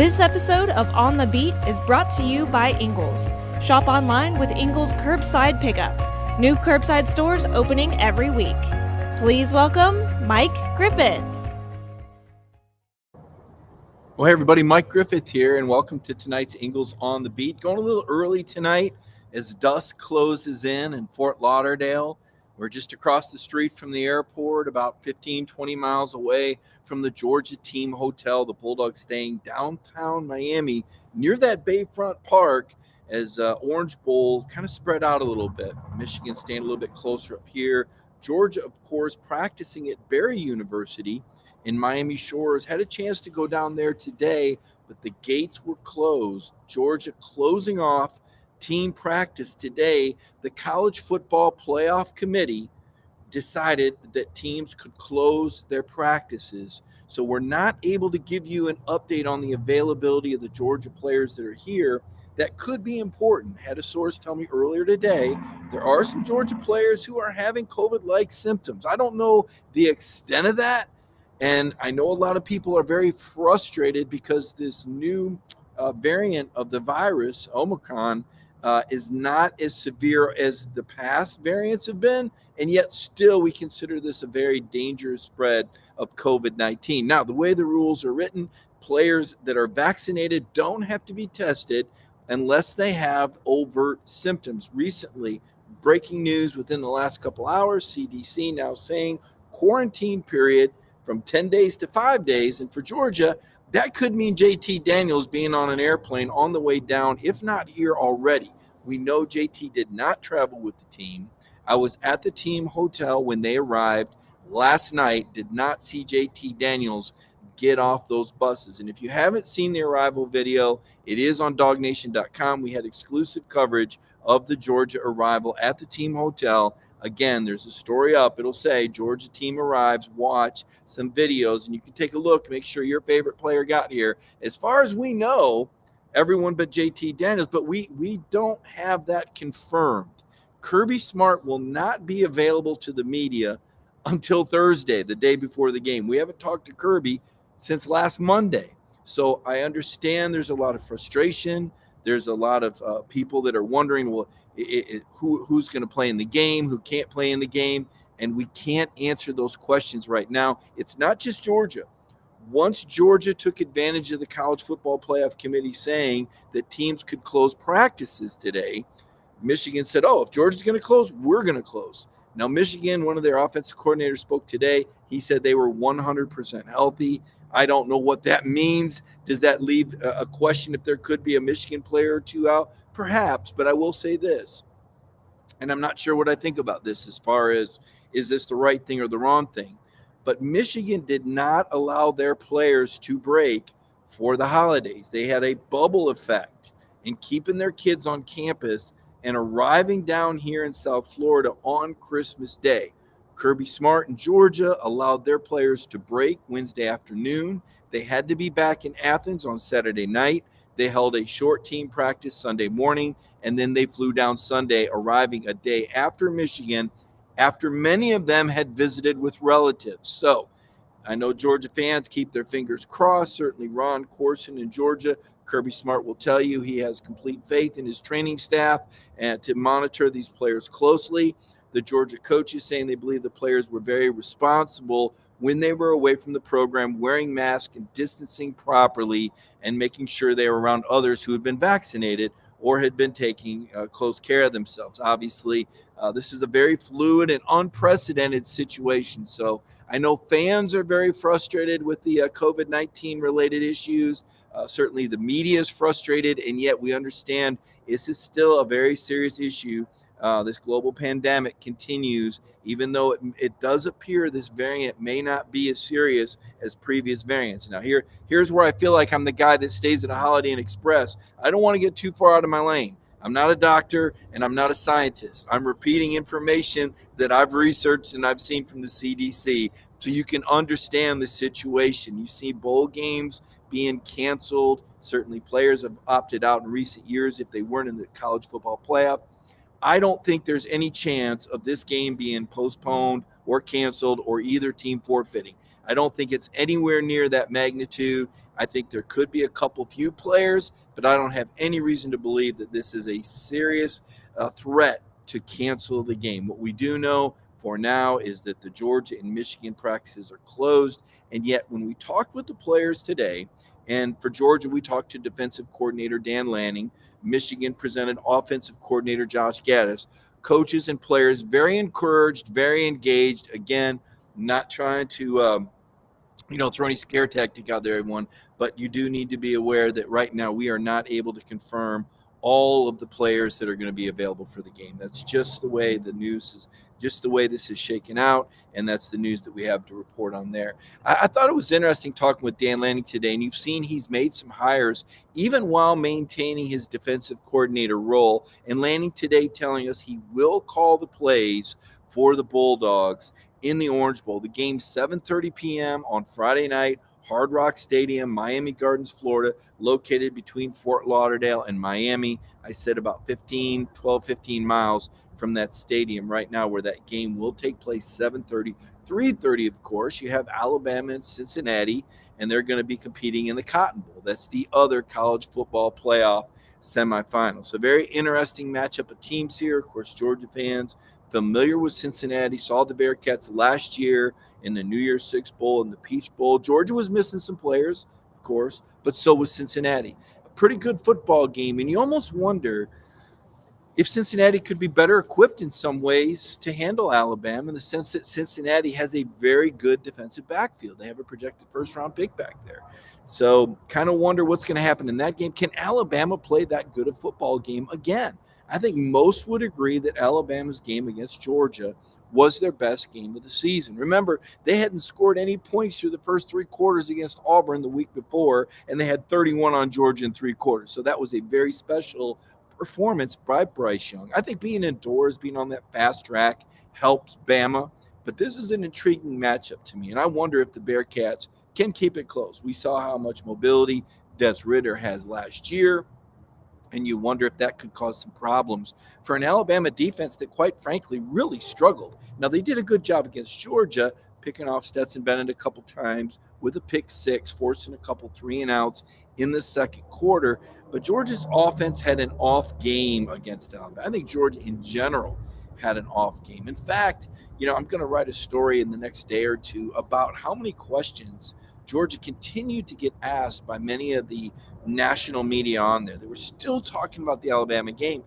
This episode of On the Beat is brought to you by Ingles. Shop online with Ingles Curbside Pickup. New curbside stores opening every week. Please welcome Mike Griffith. Well, hey everybody, Mike Griffith here, and welcome to tonight's Ingles on the Beat. Going a little early tonight as dusk closes in Fort Lauderdale. We're just across the street from the airport, about 15, 20 miles away from the Georgia team hotel. The Bulldogs staying downtown Miami near that Bayfront Park as Orange Bowl kind of spread out a little bit. Michigan staying a little bit closer up here. Georgia, of course, practicing at Barry University in Miami Shores. Had a chance to go down there today, but the gates were closed. Georgia closing off team practice today. The College Football Playoff Committee decided that teams could close their practices. So we're not able to give you an update on the availability of the Georgia players that are here. That could be important. Had a source tell me earlier today, there are some Georgia players who are having COVID-like symptoms. I don't know the extent of that. And I know a lot of people are very frustrated because this new variant of the virus, Omicron, is not as severe as the past variants have been. And yet still we consider this a very dangerous spread of COVID-19. Now, the way the rules are written, players that are vaccinated don't have to be tested unless they have overt symptoms. Recently, breaking news within the last couple hours, CDC now saying quarantine period from 10 days to 5 days. And for Georgia, that could mean JT Daniels being on an airplane on the way down, if not here already. We know JT did not travel with the team. I was at the team hotel when they arrived last night, did not see JT Daniels get off those buses. And if you haven't seen the arrival video, it is on dognation.com. We had exclusive coverage of the Georgia arrival at the team hotel. Again, there's a story up. It'll say Georgia team arrives, watch some videos, and you can take a look, make sure your favorite player got here. As far as we know, everyone but JT Daniels, but we don't have that confirmed. Kirby Smart will not be available to the media until Thursday, the day before the game. We haven't talked to Kirby since last Monday. So I understand there's a lot of frustration. There's a lot of people that are wondering, well, who's going to play in the game, who can't play in the game, and we can't answer those questions right now. It's not just Georgia. Once Georgia took advantage of the College Football Playoff Committee saying that teams could close practices today, Michigan said, if Georgia's going to close, we're going to close. Now, Michigan, one of their offensive coordinators spoke today. He said they were 100% healthy. I don't know what that means. Does that leave a question if there could be a Michigan player or two out? Perhaps, but I will say this, and I'm not sure what I think about this as far as is this the right thing or the wrong thing. But Michigan did not allow their players to break for the holidays. They had a bubble effect in keeping their kids on campus and arriving down here in South Florida on Christmas Day. Kirby Smart in Georgia allowed their players to break Wednesday afternoon. They had to be back in Athens on Saturday night. They held a short team practice Sunday morning, and then they flew down Sunday, arriving a day after Michigan, after many of them had visited with relatives. So I know Georgia fans keep their fingers crossed. Certainly Ron Corson in Georgia, Kirby Smart will tell you he has complete faith in his training staff and to monitor these players closely. The Georgia coaches saying they believe the players were very responsible when they were away from the program, wearing masks and distancing properly and making sure they were around others who had been vaccinated or had been taking close care of themselves. Obviously, this is a very fluid and unprecedented situation. So I know fans are very frustrated with the COVID-19 related issues. Certainly the media is frustrated, and yet we understand this is still a very serious issue. This global pandemic continues, even though it does appear this variant may not be as serious as previous variants. Now, here's where I feel like I'm the guy that stays at a Holiday Inn Express. I don't want to get too far out of my lane. I'm not a doctor and I'm not a scientist. I'm repeating information that I've researched and I've seen from the CDC so you can understand the situation. You see bowl games being canceled. Certainly players have opted out in recent years if they weren't in the college football playoff. I don't think there's any chance of this game being postponed or canceled or either team forfeiting. I don't think it's anywhere near that magnitude. I think there could be a few players, but I don't have any reason to believe that this is a serious threat to cancel the game. What we do know for now is that the Georgia and Michigan practices are closed. And yet, when we talked with the players today, and for Georgia, we talked to defensive coordinator Dan Lanning, Michigan presented offensive coordinator Josh Gaddis, coaches and players very encouraged, very engaged. Again, not trying to throw any scare tactic out there, everyone. But you do need to be aware that right now we are not able to confirm all of the players that are going to be available for the game. That's just the way the news is, just the way this is shaken out, and that's the news that we have to report on there. I thought it was interesting talking with Dan Lanning today, and you've seen he's made some hires even while maintaining his defensive coordinator role. And Lanning today telling us he will call the plays for the Bulldogs in the Orange Bowl. The game's 7:30 p.m. on Friday night, Hard Rock Stadium, Miami Gardens, Florida, located between Fort Lauderdale and Miami. I said about 15 miles from that stadium right now where that game will take place. 7:30, 3:30, of course. You have Alabama and Cincinnati, and they're going to be competing in the Cotton Bowl. That's the other college football playoff semifinal. So very interesting matchup of teams here. Of course, Georgia fans familiar with Cincinnati, saw the Bearcats last year in the New Year's Six Bowl and the Peach Bowl. Georgia was missing some players, of course, but so was Cincinnati. A pretty good football game, and you almost wonder if Cincinnati could be better equipped in some ways to handle Alabama, in the sense that Cincinnati has a very good defensive backfield. They have a projected first-round pick back there. So kind of wonder what's going to happen in that game. Can Alabama play that good a football game again? I think most would agree that Alabama's game against Georgia was their best game of the season. Remember, they hadn't scored any points through the first three quarters against Auburn the week before, and they had 31 on Georgia in three quarters. So that was a very special performance by Bryce Young. I think being indoors, being on that fast track helps Bama, but this is an intriguing matchup to me, and I wonder if the Bearcats can keep it close. We saw how much mobility Des Ridder has last year, and you wonder if that could cause some problems for an Alabama defense that, quite frankly, really struggled. Now, they did a good job against Georgia, picking off Stetson Bennett a couple times with a pick six, forcing a couple 3-and-outs in the second quarter. But Georgia's offense had an off game against Alabama. I think Georgia in general had an off game. In fact, I'm going to write a story in the next day or two about how many questions Georgia continued to get asked by many of the national media on there. They were still talking about the Alabama game.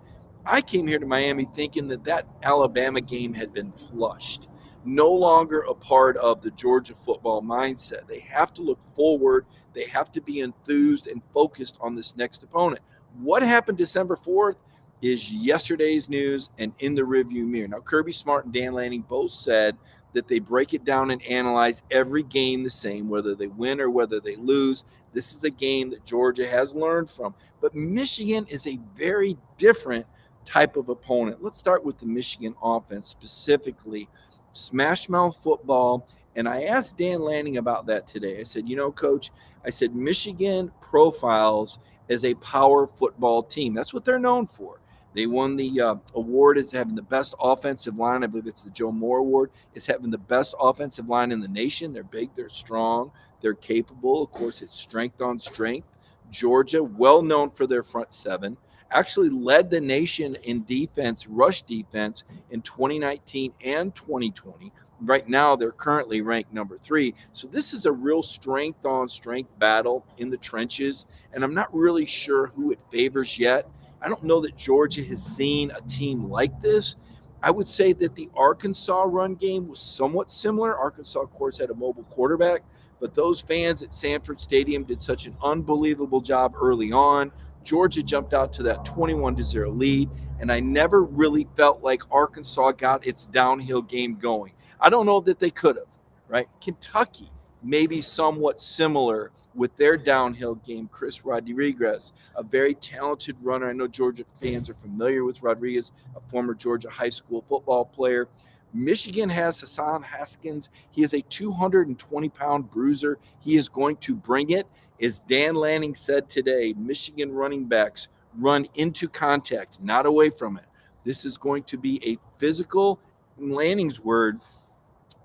I came here to Miami thinking that Alabama game had been flushed, no longer a part of the Georgia football mindset. They have to look forward. They have to be enthused and focused on this next opponent. What happened December 4th is yesterday's news and in the rearview mirror. Now, Kirby Smart and Dan Lanning both said that they break it down and analyze every game the same, whether they win or whether they lose. This is a game that Georgia has learned from. But Michigan is a very different type of opponent. Let's start with the Michigan offense, specifically smash mouth football. And I asked Dan Lanning about that today. I said, Coach, I said, Michigan profiles as a power football team. That's what they're known for. They won the award as having the best offensive line. I believe it's the Joe Moore Award. It's having the best offensive line in the nation. They're big, they're strong, they're capable. Of course, it's strength on strength. Georgia, well known for their front seven, actually led the nation in defense, rush defense, in 2019 and 2020. Right now, they're currently ranked number 3. So this is a real strength on strength battle in the trenches, and I'm not really sure who it favors yet. I don't know that Georgia has seen a team like this. I would say that the Arkansas run game was somewhat similar. Arkansas, of course, had a mobile quarterback, but those fans at Sanford Stadium did such an unbelievable job early on. Georgia jumped out to that 21-0 lead, and I never really felt like Arkansas got its downhill game going. I don't know that they could have, right? Kentucky, maybe somewhat similar with their downhill game. Chris Rodriguez, a very talented runner. I know Georgia fans are familiar with Rodriguez, a former Georgia high school football player. Michigan has Hassan Haskins. He is a 220-pound bruiser. He is going to bring it. As Dan Lanning said today, Michigan running backs run into contact, not away from it. This is going to be a physical, in Lanning's word,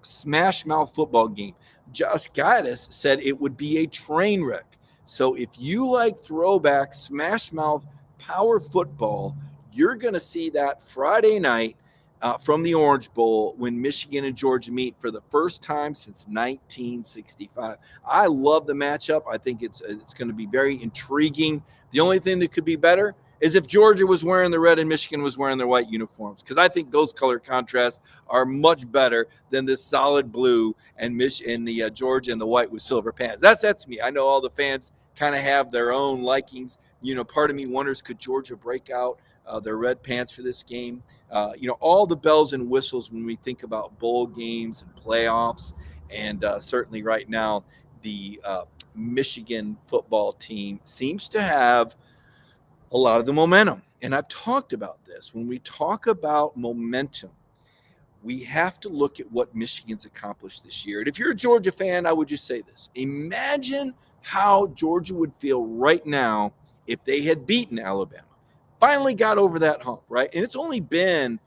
Smash Mouth football game. Josh Gaddis said it would be a train wreck. So if you like throwback Smash Mouth power football, you're going to see that Friday night from the Orange Bowl when Michigan and Georgia meet for the first time since 1965. I love the matchup. I think it's going to be very intriguing. The only thing that could be better is if Georgia was wearing the red and Michigan was wearing the white uniforms, because I think those color contrasts are much better than this solid blue and the Georgia and the white with silver pants. That's me. I know all the fans kind of have their own likings. Part of me wonders, could Georgia break out their red pants for this game? All the bells and whistles when we think about bowl games and playoffs, and certainly right now the Michigan football team seems to have a lot of the momentum. And I've talked about this. When we talk about momentum, we have to look at what Michigan's accomplished this year. And if you're a Georgia fan, I would just say this. Imagine how Georgia would feel right now if they had beaten Alabama. Finally got over that hump, right? And it's only been,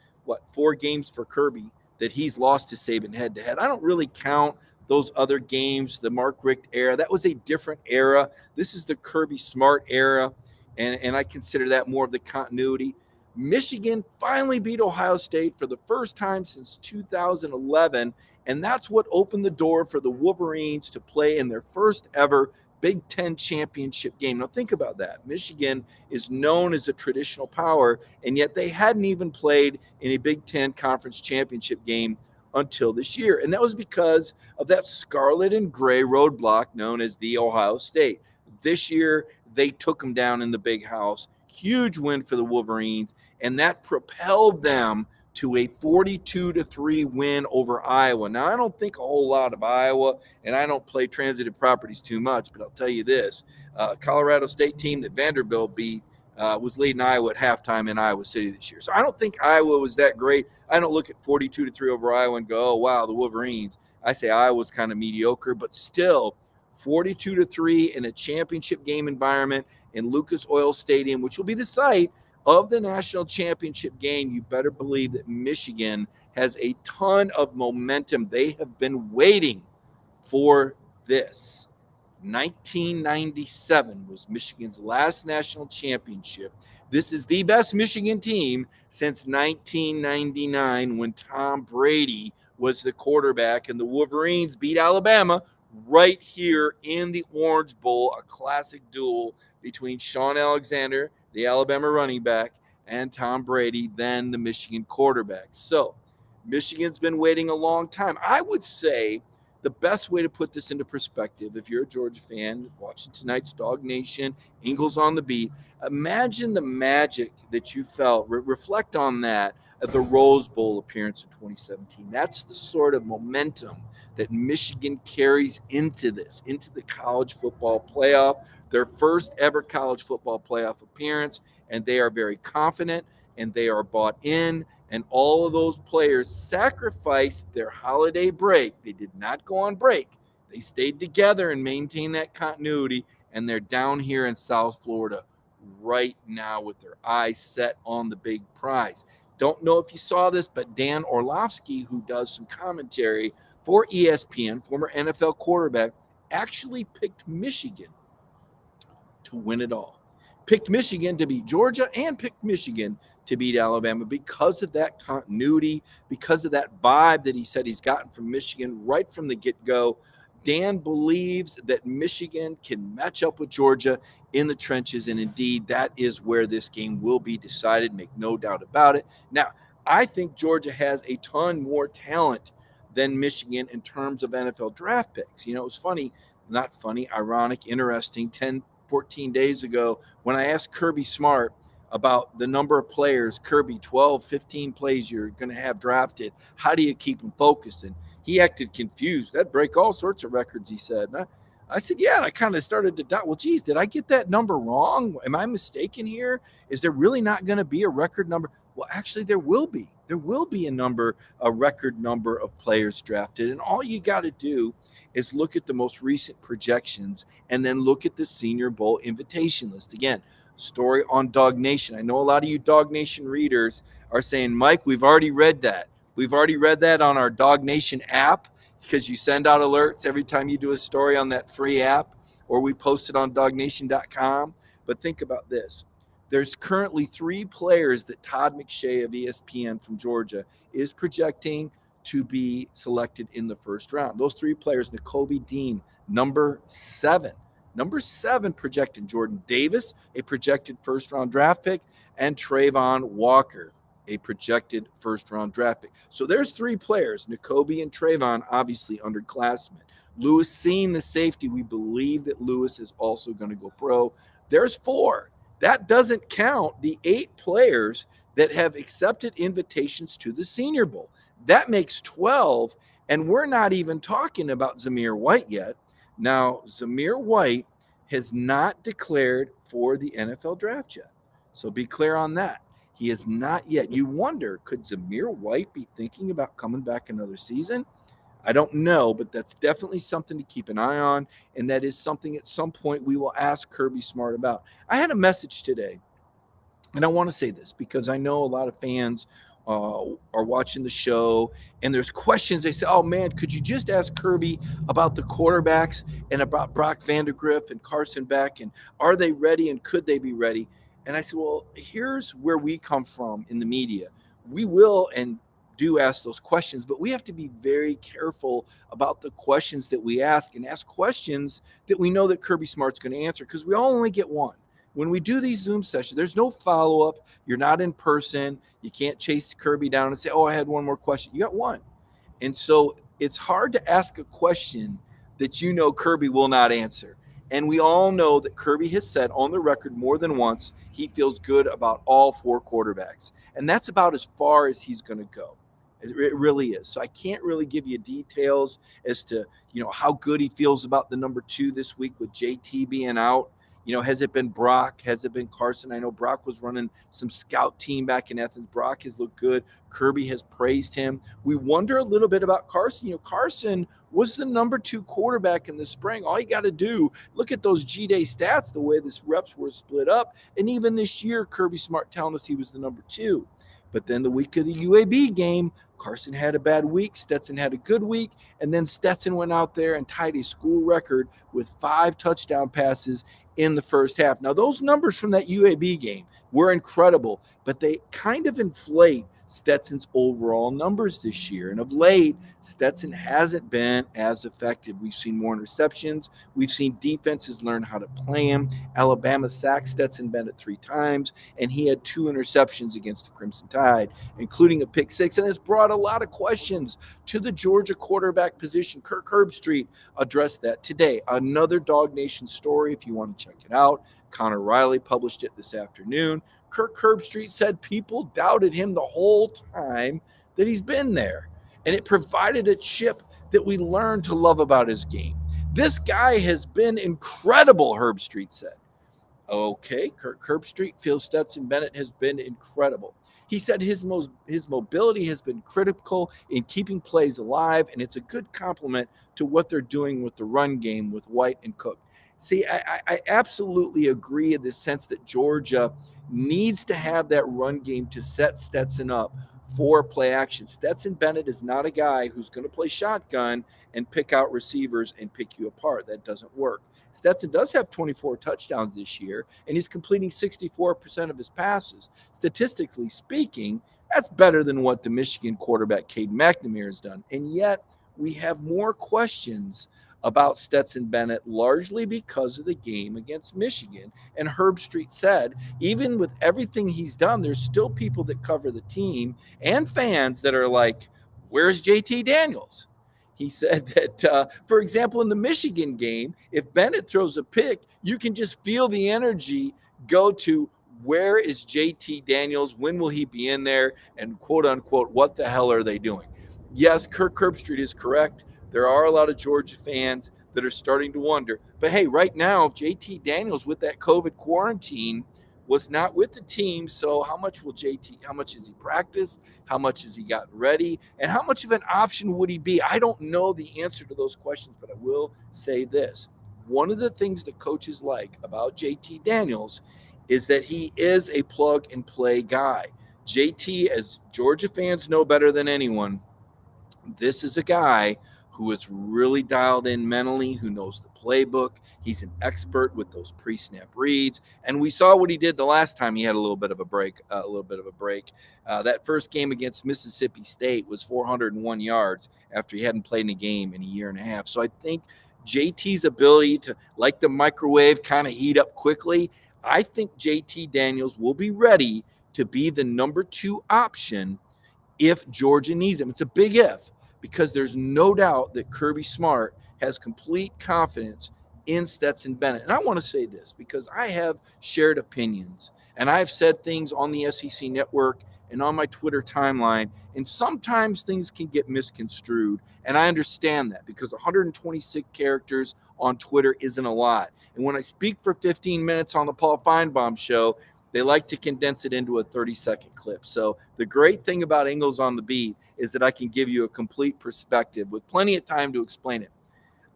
4 games for Kirby that he's lost to Saban head-to-head. I don't really count those other games, the Mark Richt era. That was a different era. This is the Kirby Smart era. And I consider that more of the continuity. Michigan finally beat Ohio State for the first time since 2011, and that's what opened the door for the Wolverines to play in their first ever Big Ten championship game. Now think about that. Michigan is known as a traditional power, and yet they hadn't even played in a Big Ten conference championship game until this year. And that was because of that scarlet and gray roadblock known as the Ohio State. This year, they took them down in the big house. Huge win for the Wolverines, and that propelled them to a 42-3 win over Iowa. Now, I don't think a whole lot of Iowa, and I don't play transitive properties too much, but I'll tell you this. Colorado State team that Vanderbilt beat was leading Iowa at halftime in Iowa City this year. So I don't think Iowa was that great. I don't look at 42-3 over Iowa and go, oh, wow, the Wolverines. I say Iowa's kind of mediocre, but still 42-3 in a championship game environment in Lucas Oil Stadium, which will be the site of the national championship game. You better believe that Michigan has a ton of momentum. They have been waiting for this. 1997 was Michigan's last national championship. This is the best Michigan team since 1999 when Tom Brady was the quarterback and the Wolverines beat Alabama right here in the Orange Bowl, a classic duel between Sean Alexander, the Alabama running back, and Tom Brady, then the Michigan quarterback. So Michigan's been waiting a long time. I would say the best way to put this into perspective, if you're a Georgia fan watching tonight's Dog Nation, Ingles on the Beat, imagine the magic that you felt. Reflect on that at the Rose Bowl appearance in 2017. That's the sort of momentum that Michigan carries into the college football playoff, their first ever college football playoff appearance, and they are very confident and they are bought in, and all of those players sacrificed their holiday break. They did not go on break. They stayed together and maintained that continuity, and they're down here in South Florida right now with their eyes set on the big prize. Don't know if you saw this, but Dan Orlovsky, who does some commentary for ESPN, former NFL quarterback, actually picked Michigan to win it all. Picked Michigan to beat Georgia and picked Michigan to beat Alabama because of that continuity, because of that vibe that he said he's gotten from Michigan right from the get-go. Dan believes that Michigan can match up with Georgia in the trenches, and indeed that is where this game will be decided, make no doubt about it. Now, I think Georgia has a ton more talent than Michigan in terms of NFL draft picks. It was funny, not funny, ironic, interesting, 14 days ago when I asked Kirby Smart about the number of players, Kirby, 12, 15 plays you're going to have drafted. How do you keep them focused? And he acted confused. That'd break all sorts of records, he said. And I said, yeah, and I kind of started to doubt, well, geez, did I get that number wrong? Am I mistaken here? Is there really not going to be a record number? Well, actually, there will be. There will be a record number of players drafted. And all you got to do is look at the most recent projections and then look at the Senior Bowl invitation list. Again, story on Dog Nation. I know a lot of you Dog Nation readers are saying, Mike, we've already read that. We've already read that on our Dog Nation app because you send out alerts every time you do a story on that free app, or we post it on dognation.com. But think about this. There's currently 3 players that Todd McShay of ESPN from Georgia is projecting to be selected in the first round. Those 3 players, Nakobe Dean, number 7. Number 7 projected. Jordan Davis, a projected first round draft pick, and Trayvon Walker, a projected first round draft pick. So there's 3 players, Nakobe and Trayvon, obviously underclassmen. Lewis Cine, the safety, we believe that Lewis is also going to go pro. There's 4. That doesn't count the 8 players that have accepted invitations to the Senior Bowl. That makes 12, and we're not even talking about Zamir White yet. Now, Zamir White has not declared for the NFL draft yet. So be clear on that. He is not yet. You wonder, could Zamir White be thinking about coming back another season? I don't know, but that's definitely something to keep an eye on, and that is something at some point we will ask Kirby Smart about. I had a message today, and I want to say this because I know a lot of fans are watching the show, and there's questions. They say, oh, man, could you just ask Kirby about the quarterbacks and about Brock Vandagriff and Carson Beck, and are they ready and could they be ready? And I said, well, here's where we come from in the media. We will and do ask those questions, but we have to be very careful about the questions that we ask, and ask questions that we know that Kirby Smart's going to answer, because we all only get one. When we do these Zoom sessions, there's no follow-up. You're not in person. You can't chase Kirby down and say, oh, I had one more question. You got one. And so it's hard to ask a question that you know Kirby will not answer. And we all know that Kirby has said on the record more than once he feels good about all 4 quarterbacks. And that's about as far as he's going to go. It really is. So I can't really give you details as to, how good he feels about the number 2 this week with JT being out. Has it been Brock? Has it been Carson? I know Brock was running some scout team back in Athens. Brock has looked good. Kirby has praised him. We wonder a little bit about Carson. Carson was the number 2 quarterback in the spring. All you got to do, look at those G-Day stats, the way the reps were split up. And even this year, Kirby Smart telling us he was the number 2. But then the week of the UAB game, Carson had a bad week. Stetson had a good week. And then Stetson went out there and tied a school record with 5 touchdown passes in the first half. Now, those numbers from that UAB game were incredible, but they kind of inflate Stetson's overall numbers this year. And of late, Stetson hasn't been as effective. We've seen more interceptions. We've seen defenses learn how to play him. Alabama sacked Stetson Bennett 3 times, and he had 2 interceptions against the Crimson Tide, including a pick 6. And it's brought a lot of questions to the Georgia quarterback position. Kirk Herbstreit addressed that today. Another Dog Nation story, if you want to check it out. Connor Riley published it this afternoon. Kirk Herbstreit said people doubted him the whole time that he's been there. And it provided a chip that we learned to love about his game. This guy has been incredible, Herbstreit said. Okay, Kirk Herbstreit feels Stetson Bennett has been incredible. He said his mobility has been critical in keeping plays alive, and it's a good compliment to what they're doing with the run game with White and Cook. See, I absolutely agree in the sense that Georgia needs to have that run game to set Stetson up for play action. Stetson Bennett is not a guy who's going to play shotgun and pick out receivers and pick you apart. That doesn't work. Stetson does have 24 touchdowns this year, and he's completing 64% of his passes. Statistically speaking, that's better than what the Michigan quarterback Cade McNamara has done. And yet we have more questions about Stetson Bennett, largely because of the game against Michigan. And Herbstreit said, even with everything he's done, there's still people that cover the team and fans that are like, where's JT Daniels? He said that, for example, in the Michigan game, if Bennett throws a pick, you can just feel the energy go to, where is JT Daniels? When will he be in there? And quote unquote, what the hell are they doing? Yes, Kirk Herbstreit is correct. There are a lot of Georgia fans that are starting to wonder. But hey, right now, JT Daniels with that COVID quarantine was not with the team. So how much has he practiced? How much has he gotten ready? And how much of an option would he be? I don't know the answer to those questions, but I will say this. One of the things that coaches like about JT Daniels is that he is a plug and play guy. JT, as Georgia fans know better than anyone, this is a guy who is really dialed in mentally, who knows the playbook. He's an expert with those pre-snap reads, and we saw what he did the last time he had a little bit of a break. That first game against Mississippi State was 401 yards after he hadn't played in a game in a year and a half. So I think JT's ability to, like the microwave, kind of heat up quickly. I think JT Daniels will be ready to be the number 2 option if Georgia needs him. It's a big if, because there's no doubt that Kirby Smart has complete confidence in Stetson Bennett. And I want to say this because I have shared opinions and I've said things on the SEC network and on my Twitter timeline, and sometimes things can get misconstrued. And I understand that because 126 characters on Twitter isn't a lot. And when I speak for 15 minutes on the Paul Feinbaum show, they like to condense it into a 30-second clip. So the great thing about Ingles on the Beat is that I can give you a complete perspective with plenty of time to explain it.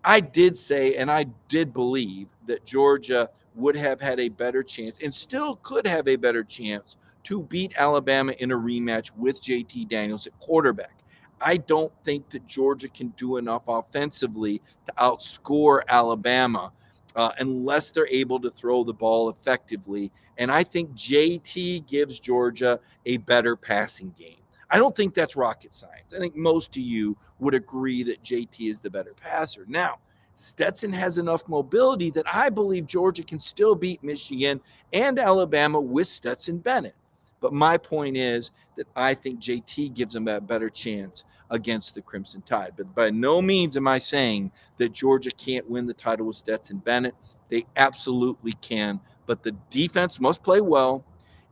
I did say, and I did believe, that Georgia would have had a better chance and still could have a better chance to beat Alabama in a rematch with JT Daniels at quarterback. I don't think that Georgia can do enough offensively to outscore Alabama unless they're able to throw the ball effectively. And I think JT gives Georgia a better passing game. I don't think that's rocket science. I think most of you would agree that JT is the better passer. Now, Stetson has enough mobility that I believe Georgia can still beat Michigan and Alabama with Stetson Bennett. But my point is that I think JT gives them a better chance against the Crimson Tide. But by no means am I saying that Georgia can't win the title with Stetson Bennett. They absolutely can. But the defense must play well,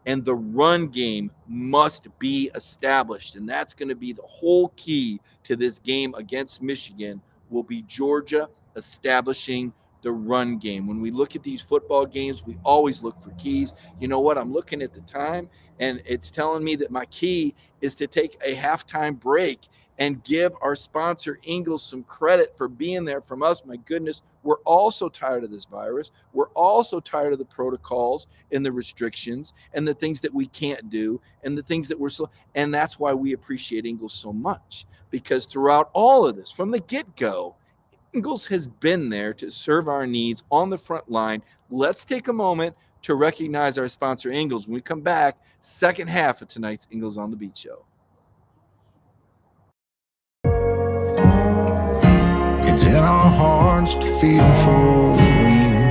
and the run game must be established. And that's going to be the whole key to this game against Michigan, will be Georgia establishing the run game. When we look at these football games, we always look for keys. You know what? I'm looking at the time, and it's telling me that my key is to take a halftime break and give our sponsor Ingles some credit for being there from us. My goodness, we're all so tired of this virus. We're all so tired of the protocols and the restrictions and the things that we can't do and the things that we're so, and that's why we appreciate Ingles so much, because throughout all of this, from the get-go, Ingles has been there to serve our needs on the front line. Let's take a moment to recognize our sponsor, Ingles. When we come back, second half of tonight's Ingles on the Beat show. It's in our hearts to feel for real.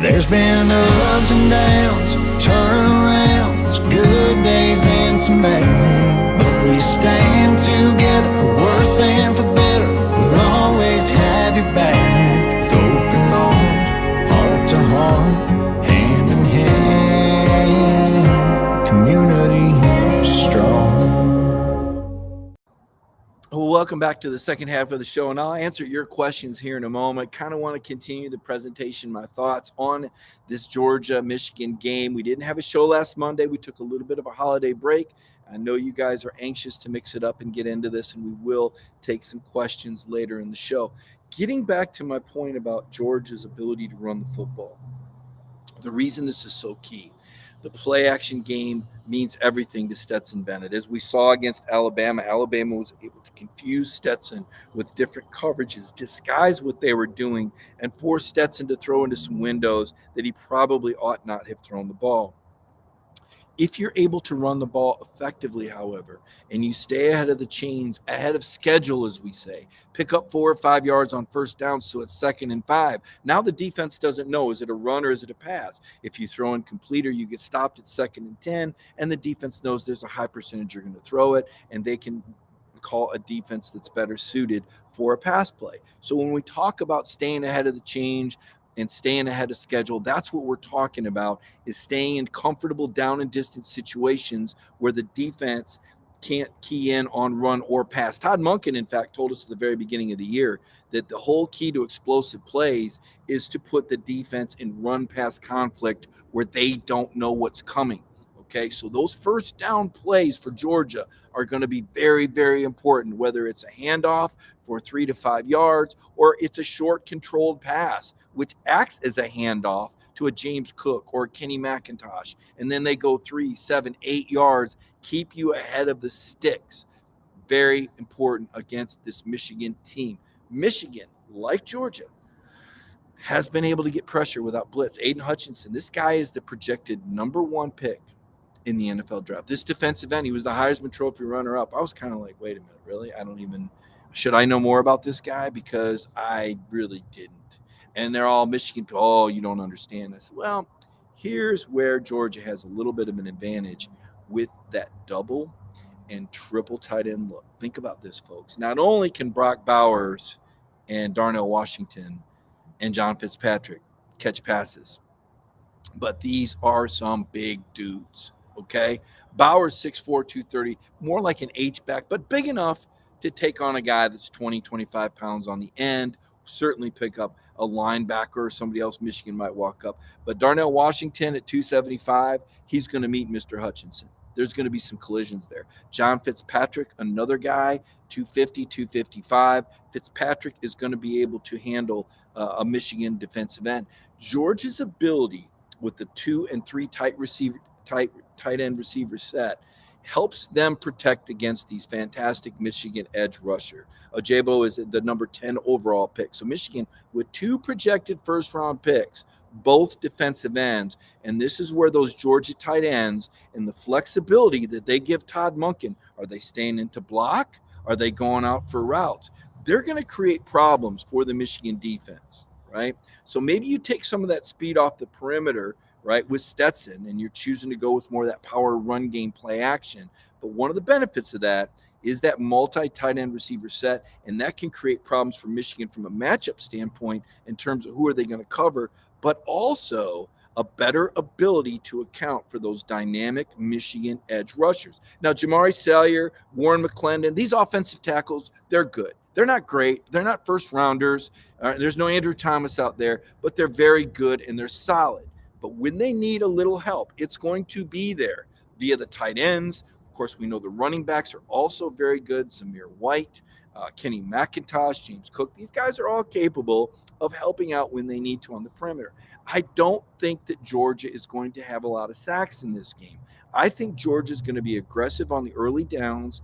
There's been ups and downs, turnarounds, good days and some bad. But we stand together for worse and for better. We'll always have your back, with open arms, heart to heart, hand in hand. Community strong. Well, welcome back to the second half of the show, and I'll answer your questions here in a moment. Kind of want to continue the presentation, my thoughts on this Georgia-Michigan game. We didn't have a show last Monday. We took a little bit of a holiday break. I know you guys are anxious to mix it up and get into this, and we will take some questions later in the show. Getting back to my point about Georgia's ability to run the football, the reason this is so key, the play-action game means everything to Stetson Bennett. As we saw against Alabama, Alabama was able to confuse Stetson with different coverages, disguise what they were doing, and force Stetson to throw into some windows that he probably ought not have thrown the ball. If you're able to run the ball effectively, however, and you stay ahead of the chains, ahead of schedule, as we say, pick up 4 or 5 yards on first down, so it's 2nd and 5. Now the defense doesn't know, is it a run or is it a pass? If you throw incomplete or you get stopped at 2nd and 10, and the defense knows there's a high percentage you're going to throw it, and they can call a defense that's better suited for a pass play. So when we talk about staying ahead of the change and staying ahead of schedule, that's what we're talking about, is staying in comfortable down and distance situations where the defense can't key in on run or pass. Todd Monken, in fact, told us at the very beginning of the year that the whole key to explosive plays is to put the defense in run-pass conflict where they don't know what's coming. Okay, so those first down plays for Georgia are going to be very, very important, whether it's a handoff for 3 to 5 yards or it's a short controlled pass, which acts as a handoff to a James Cook or a Kenny McIntosh, and then they go 3, 7, 8 yards, keep you ahead of the sticks. Very important against this Michigan team. Michigan, like Georgia, has been able to get pressure without blitz. Aiden Hutchinson, this guy is the projected number 1 pick in the NFL draft. This defensive end, he was the Heisman Trophy runner-up. I was kind of like, wait a minute, really? Should I know more about this guy? Because I really didn't. And they're all Michigan, oh, you don't understand. I said, well, here's where Georgia has a little bit of an advantage with that double and triple tight end look. Think about this, folks. Not only can Brock Bowers and Darnell Washington and John Fitzpatrick catch passes, but these are some big dudes, okay? Bowers 6'4", 230, more like an H-back, but big enough to take on a guy that's 20, 25 pounds on the end, certainly pick up a linebacker or somebody else Michigan might walk up. But Darnell Washington at 275, he's going to meet Mr. Hutchinson. There's going to be some collisions there. John Fitzpatrick, another guy, 250, 255. Fitzpatrick is going to be able to handle a Michigan defensive end. Georgia's ability with the 2 and 3 tight end receiver set helps them protect against these fantastic Michigan edge rusher. Ojabo is the number 10 overall pick. So Michigan with 2 projected first-round picks, both defensive ends, and this is where those Georgia tight ends and the flexibility that they give Todd Monken, are they staying into block? Are they going out for routes? They're going to create problems for the Michigan defense, right? So maybe you take some of that speed off the perimeter, right, with Stetson, and you're choosing to go with more of that power run game play action. But one of the benefits of that is that multi-tight end receiver set, and that can create problems for Michigan from a matchup standpoint in terms of who are they going to cover, but also a better ability to account for those dynamic Michigan edge rushers. Now, Jamari Salyer, Warren McClendon, these offensive tackles, they're good. They're not great. They're not first rounders. There's no Andrew Thomas out there, but they're very good and they're solid. But when they need a little help, it's going to be there via the tight ends. Of course, we know the running backs are also very good. Zamir White, Kenny McIntosh, James Cook. These guys are all capable of helping out when they need to on the perimeter. I don't think that Georgia is going to have a lot of sacks in this game. I think Georgia is going to be aggressive on the early downs,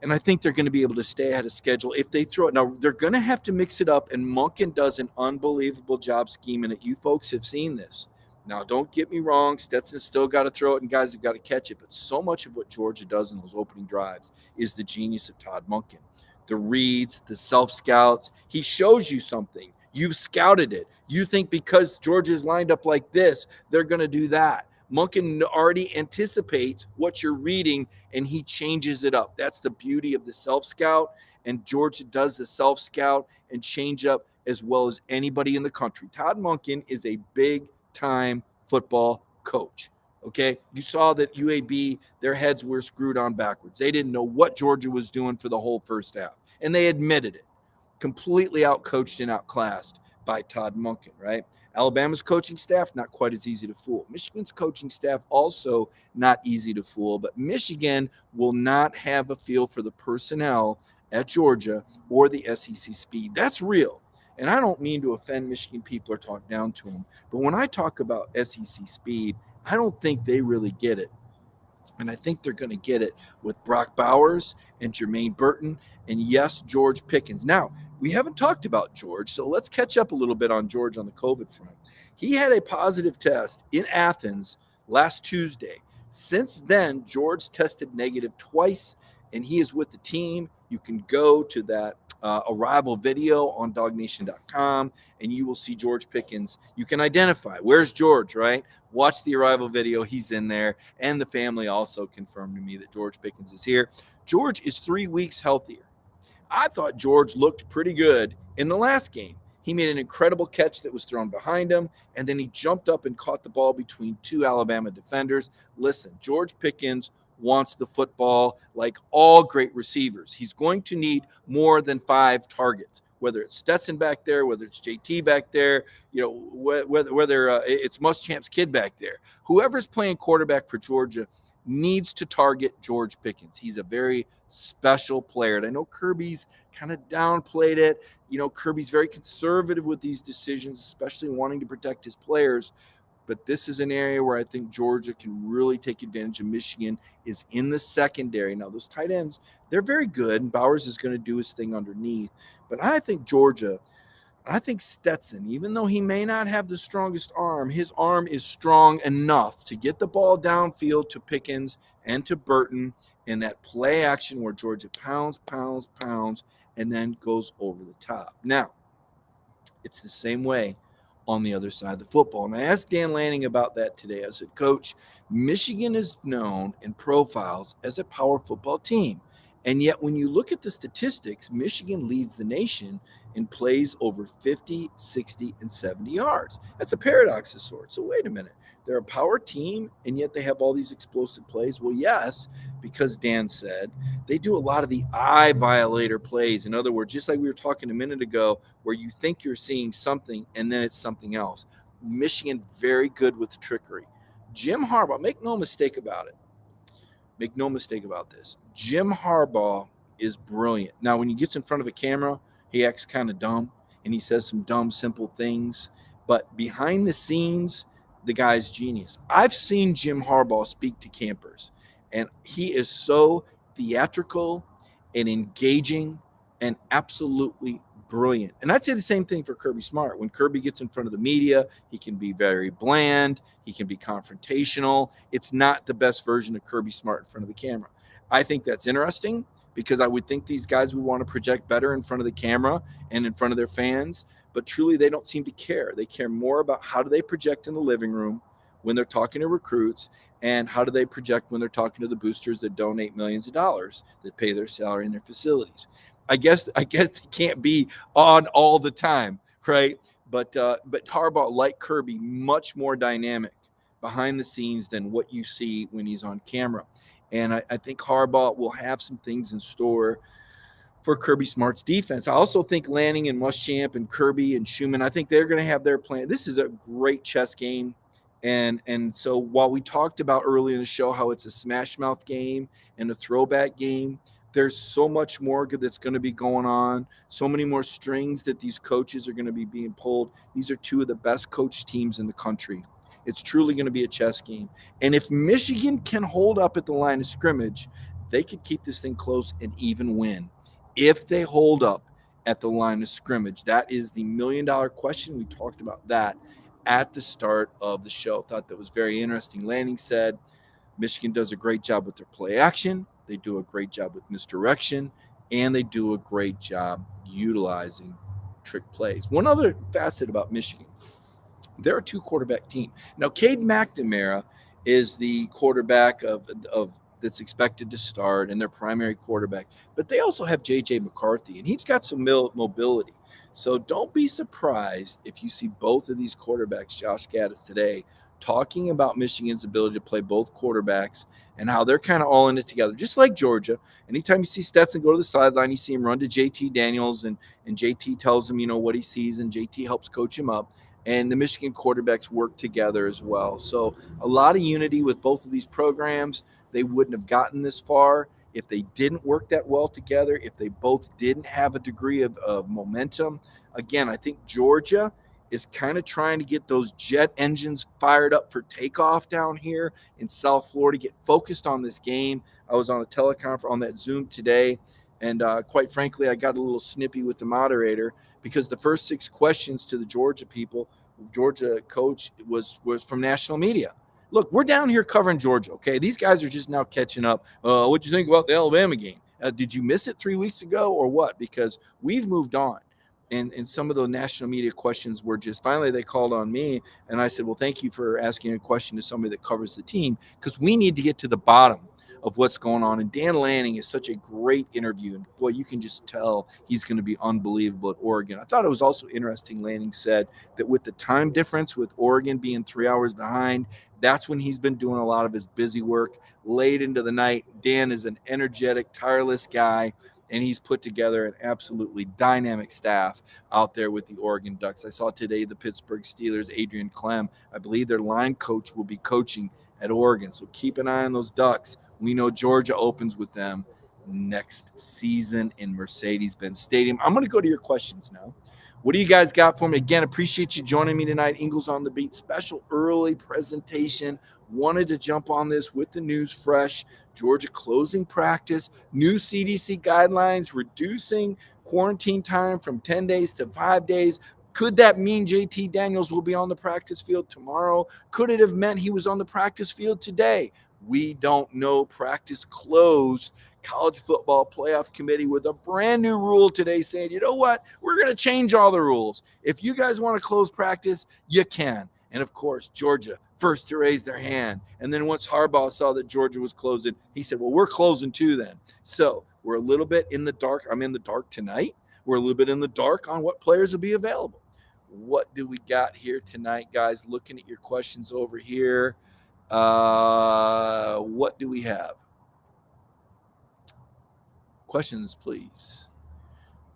and I think they're going to be able to stay ahead of schedule if they throw it. Now, they're going to have to mix it up, and Monken does an unbelievable job scheming it. You folks have seen this. Now, don't get me wrong. Stetson's still got to throw it, and guys have got to catch it. But so much of what Georgia does in those opening drives is the genius of Todd Monken. The reads, the self-scouts. He shows you something. You've scouted it. You think because Georgia's lined up like this, they're going to do that. Monken already anticipates what you're reading, and he changes it up. That's the beauty of the self-scout, and Georgia does the self-scout and change up as well as anybody in the country. Todd Monken is a big-time football coach, okay? You saw that UAB, their heads were screwed on backwards. They didn't know what Georgia was doing for the whole first half, and they admitted it. Completely outcoached and outclassed by Todd Monken, right? Alabama's coaching staff, not quite as easy to fool. Michigan's coaching staff, also not easy to fool. But Michigan will not have a feel for the personnel at Georgia or the SEC speed. That's real. And I don't mean to offend Michigan people or talk down to them. But when I talk about SEC speed, I don't think they really get it. And I think they're going to get it with Brock Bowers and Jermaine Burton and, yes, George Pickens. Now, we haven't talked about George, so let's catch up a little bit on George on the COVID front. He had a positive test in Athens last Tuesday. Since then, George tested negative twice, and he is with the team. You can go to that arrival video on dognation.com, and you will see George Pickens. You can identify, where's George, right? Watch the arrival video. He's in there, and the family also confirmed to me that George Pickens is here. George is 3 weeks healthier. I thought George looked pretty good in the last game. He made an incredible catch that was thrown behind him, and then he jumped up and caught the ball between 2 Alabama defenders. Listen, George Pickens wants the football like all great receivers. He's going to need more than 5 targets, whether it's Stetson back there, whether it's JT back there, whether it's Muschamp's kid back there. Whoever's playing quarterback for Georgia needs to target George Pickens. He's a very special player. And I know Kirby's kind of downplayed it. Kirby's very conservative with these decisions, especially wanting to protect his players. But this is an area where I think Georgia can really take advantage of. Michigan is in the secondary. Now, those tight ends, they're very good, and Bowers is going to do his thing underneath. But I think Georgia, I think Stetson, even though he may not have the strongest arm, his arm is strong enough to get the ball downfield to Pickens and to Burton in that play action where Georgia pounds, and then goes over the top. Now, it's the same way on the other side of the football. And I asked Dan Lanning about that today. I said, Coach, Michigan is known and profiles as a power football team. And yet when you look at the statistics, Michigan leads the nation in plays over 50, 60, and 70 yards. That's a paradox of sorts. So wait a minute. They're a power team, and yet they have all these explosive plays. Well, yes, because Dan said they do a lot of the eye violator plays. In other words, just like we were talking a minute ago, where you think you're seeing something and then it's something else. Michigan, very good with trickery. Jim Harbaugh, make no mistake about it. Make no mistake about this. Jim Harbaugh is brilliant. Now, when he gets in front of a camera, he acts kind of dumb, and he says some dumb, simple things. But behind the scenes, the guy's genius. I've seen Jim Harbaugh speak to campers, and he is so theatrical and engaging and absolutely brilliant. And I'd say the same thing for Kirby Smart. When Kirby gets in front of the media, he can be very bland. He can be confrontational. It's not the best version of Kirby Smart in front of the camera. I think that's interesting because I would think these guys would want to project better in front of the camera and in front of their fans. But truly, they don't seem to care. They care more about how do they project in the living room when they're talking to recruits, and how do they project when they're talking to the boosters that donate millions of dollars that pay their salary in their facilities. I guess they can't be on all the time, right? But Harbaugh, like Kirby, much more dynamic behind the scenes than what you see when he's on camera. And I think Harbaugh will have some things in store for Kirby Smart's defense. I also think Lanning and Muschamp and Kirby and Schumann, I think they're going to have their plan. This is a great chess game. And so while we talked about early in the show how it's a smash mouth game and a throwback game, there's so much more that's going to be going on, so many more strings that these coaches are going to be being pulled. These are two of the best coached teams in the country. It's truly going to be a chess game. And if Michigan can hold up at the line of scrimmage, they could keep this thing close and even win. If they hold up at the line of scrimmage, that is the million-dollar question. We talked about that at the start of the show. Thought that was very interesting. Lanning said Michigan does a great job with their play action. They do a great job with misdirection, and they do a great job utilizing trick plays. One other facet about Michigan, they're a two-quarterback team. Now, Cade McNamara is the quarterback of that's expected to start and their primary quarterback. But they also have J.J. McCarthy, and he's got some mobility. So don't be surprised if you see both of these quarterbacks, Josh Gaddis today, talking about Michigan's ability to play both quarterbacks and how they're kind of all in it together, just like Georgia. Anytime you see Stetson go to the sideline, you see him run to JT Daniels, and JT tells him, what he sees, and JT helps coach him up. And the Michigan quarterbacks work together as well. So a lot of unity with both of these programs. They wouldn't have gotten this far if they didn't work that well together, if they both didn't have a degree of momentum. Again, I think Georgia is kind of trying to get those jet engines fired up for takeoff down here in South Florida, get focused on this game. I was on a teleconference on that Zoom today, and quite frankly, I got a little snippy with the moderator because the first 6 questions to the Georgia coach was from national media. Look, we're down here covering Georgia, okay? These guys are just now catching up. What'd you think about the Alabama game? Did you miss it 3 weeks ago or what? Because we've moved on. And some of the national media questions were just, finally they called on me, and I said, well, thank you for asking a question to somebody that covers the team, because we need to get to the bottom of what's going on. And Dan Lanning is such a great interview, and boy, you can just tell he's going to be unbelievable at Oregon. I thought it was also interesting, Lanning said, that with the time difference, with Oregon being 3 hours behind, that's when he's been doing a lot of his busy work late into the night. Dan is an energetic, tireless guy, and he's put together an absolutely dynamic staff out there with the Oregon Ducks. I saw today the Pittsburgh Steelers, Adrian Clem, I believe their line coach will be coaching at Oregon. So keep an eye on those Ducks. We know Georgia opens with them next season in Mercedes-Benz Stadium. I'm going to go to your questions now. What do you guys got for me? Again, appreciate you joining me tonight. Ingles on the Beat, special early presentation. Wanted to jump on this with the news fresh. Georgia closing practice, new CDC guidelines, reducing quarantine time from 10 days to 5 days. Could that mean JT Daniels will be on the practice field tomorrow? Could it have meant he was on the practice field today? We don't know. Practice closed. College Football Playoff Committee with a brand new rule today saying, you know what? We're going to change all the rules. If you guys want to close practice, you can. And of course, Georgia first to raise their hand. And then once Harbaugh saw that Georgia was closing, he said, well, we're closing too then. So we're a little bit in the dark. I'm in the dark tonight. We're a little bit in the dark on what players will be available. What do we got here tonight, guys? Looking at your questions over here. What do we have? Questions, please.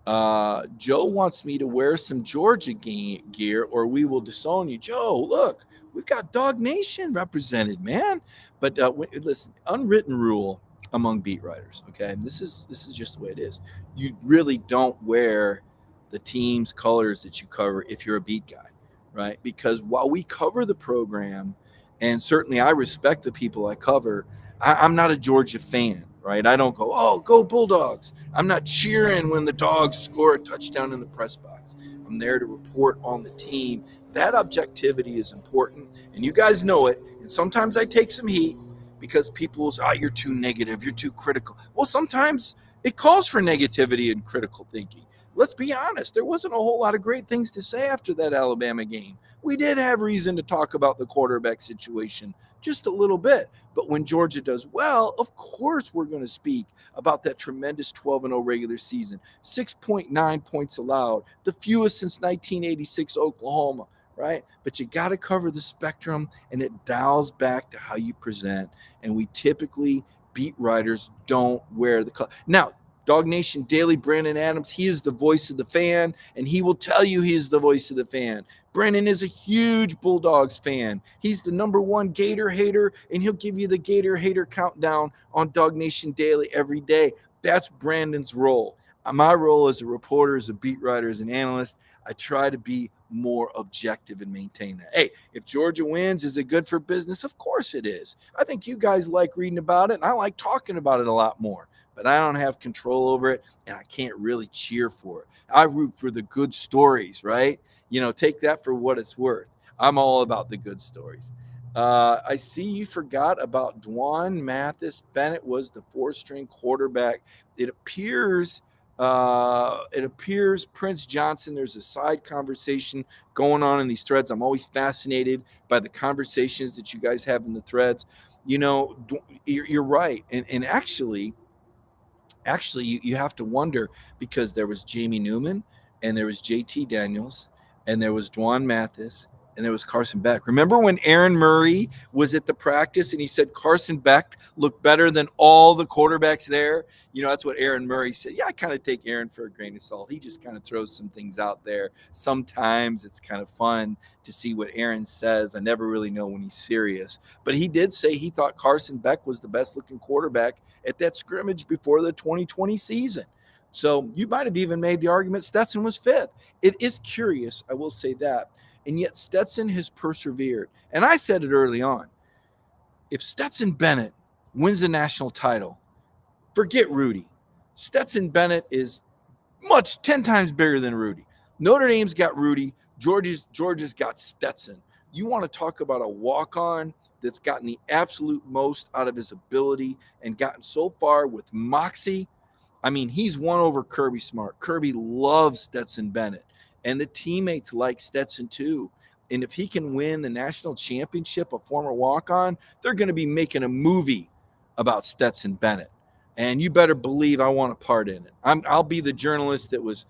Joe wants me to wear some Georgia gear or we will disown you. Joe, look, we've got Dog Nation represented, man. But listen, unwritten rule among beat writers, okay? And this is just the way it is. You really don't wear the team's colors that you cover if you're a beat guy, right? Because while we cover the program, and certainly I respect the people I cover, I'm not a Georgia fan, right? I don't go, oh, go Bulldogs. I'm not cheering when the Dogs score a touchdown in the press box. I'm there to report on the team. That objectivity is important, and you guys know it. And sometimes I take some heat because people say, oh, you're too negative, you're too critical. Well, sometimes it calls for negativity and critical thinking. Let's be honest, there wasn't a whole lot of great things to say after that Alabama game. We did have reason to talk about the quarterback situation just a little bit. But when Georgia does well, of course we're going to speak about that tremendous 12-0 regular season. 6.9 points allowed, the fewest since 1986 Oklahoma, right? But you got to cover the spectrum, and it dials back to how you present. And we typically, beat writers, don't wear the color. Now, Dog Nation Daily, Brandon Adams, he is the voice of the fan, and he will tell you he is the voice of the fan. Brandon is a huge Bulldogs fan. He's the #1 Gator hater, and he'll give you the Gator hater countdown on Dog Nation Daily every day. That's Brandon's role. My role as a reporter, as a beat writer, as an analyst, I try to be more objective and maintain that. Hey, if Georgia wins, is it good for business? Of course it is. I think you guys like reading about it, and I like talking about it a lot more. But I don't have control over it, and I can't really cheer for it. I root for the good stories, right? You know, take that for what it's worth. I'm all about the good stories. I see you forgot about Dwan Mathis. Bennett was the 4th-string quarterback. It appears Prince Johnson, there's a side conversation going on in these threads. I'm always fascinated by the conversations that you guys have in the threads. You know, you're right. And actually, you have to wonder, because there was Jamie Newman and there was JT Daniels and there was Dwan Mathis and there was Carson Beck. Remember when Aaron Murray was at the practice and he said Carson Beck looked better than all the quarterbacks there? You know, that's what Aaron Murray said. Yeah, I kind of take Aaron for a grain of salt. He just kind of throws some things out there. Sometimes it's kind of fun to see what Aaron says. I never really know when he's serious. But he did say he thought Carson Beck was the best looking quarterback at that scrimmage before the 2020 season. So you might have even made the argument Stetson was 5th. It is curious, I will say that. And yet Stetson has persevered. And I said it early on. If Stetson Bennett wins the national title, forget Rudy. Stetson Bennett is 10 times bigger than Rudy. Notre Dame's got Rudy. Georgia's got Stetson. You want to talk about a walk-on that's gotten the absolute most out of his ability and gotten so far with moxie. I mean, he's won over Kirby Smart. Kirby loves Stetson Bennett, and the teammates like Stetson too. And if he can win the national championship, a former walk-on, they're going to be making a movie about Stetson Bennett. And you better believe I want a part in it. I'll be the journalist that was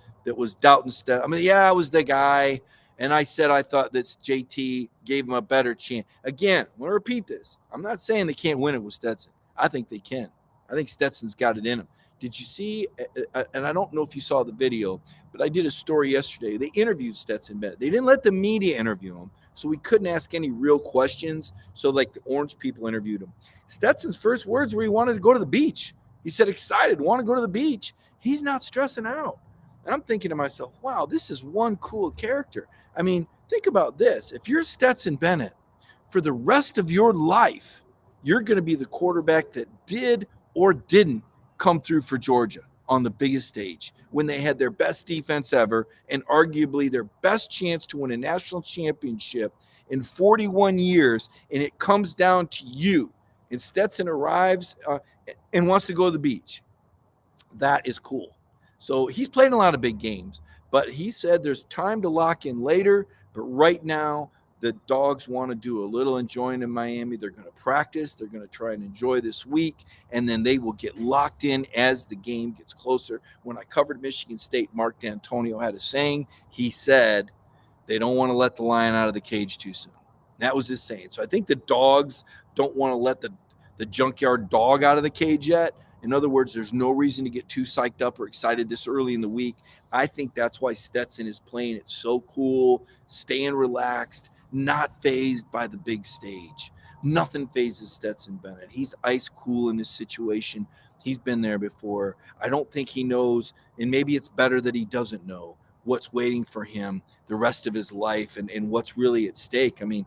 doubting Stetson. I mean, yeah, I was the guy. And I said I thought that JT gave him a better chance. Again, I'm going to repeat this. I'm not saying they can't win it with Stetson. I think they can. I think Stetson's got it in him. Did you see, and I don't know if you saw the video, but I did a story yesterday. They interviewed Stetson Bennett. They didn't let the media interview him, so we couldn't ask any real questions. So like the Orange people interviewed him. Stetson's first words were he wanted to go to the beach. He said excited, want to go to the beach. He's not stressing out. And I'm thinking to myself, wow, this is one cool character. I mean, think about this. If you're Stetson Bennett, for the rest of your life, you're going to be the quarterback that did or didn't come through for Georgia on the biggest stage when they had their best defense ever and arguably their best chance to win a national championship in 41 years. And it comes down to you. And Stetson arrives and wants to go to the beach. That is cool. So he's played a lot of big games, but he said there's time to lock in later. But right now, the Dogs want to do a little enjoying in Miami. They're going to practice. They're going to try and enjoy this week, and then they will get locked in as the game gets closer. When I covered Michigan State, Mark D'Antonio had a saying. He said they don't want to let the lion out of the cage too soon. That was his saying. So I think the Dogs don't want to let the junkyard dog out of the cage yet. In other words, there's no reason to get too psyched up or excited this early in the week. I think that's why Stetson is playing it so cool, staying relaxed, not fazed by the big stage. Nothing phases Stetson Bennett. He's ice cool in this situation. He's been there before. I don't think he knows, and maybe it's better that he doesn't know what's waiting for him the rest of his life and what's really at stake. I mean,